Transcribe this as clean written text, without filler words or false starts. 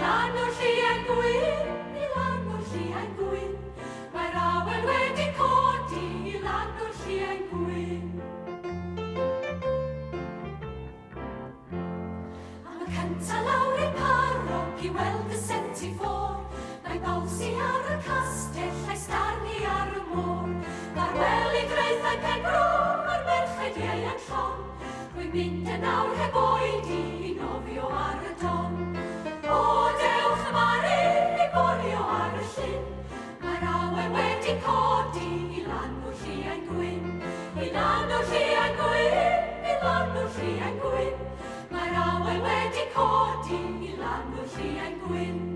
lan o'r llien gwyn, i lan o'r llien gwyn. Mae'r awen wedi codi i lan o'r llien gwyn. Am y cynta lawr i'r parog i weld y 74. Mae bolsi ar y castell, a'i starni ar y môr. Mae'r wely draethau pen bro, mae'r merched iau yn llon. Rwy'n mynd yn awr heb oedi i nofio ar y don. O, dewch y mari i borio ar y llyn. Mae'r awen wedi codi i lan o'r llien gwyn. I lan o'r llien gwyn, i lan o'r llien gwyn. Mae'r awen wedi codi i lan o'r llien gwyn.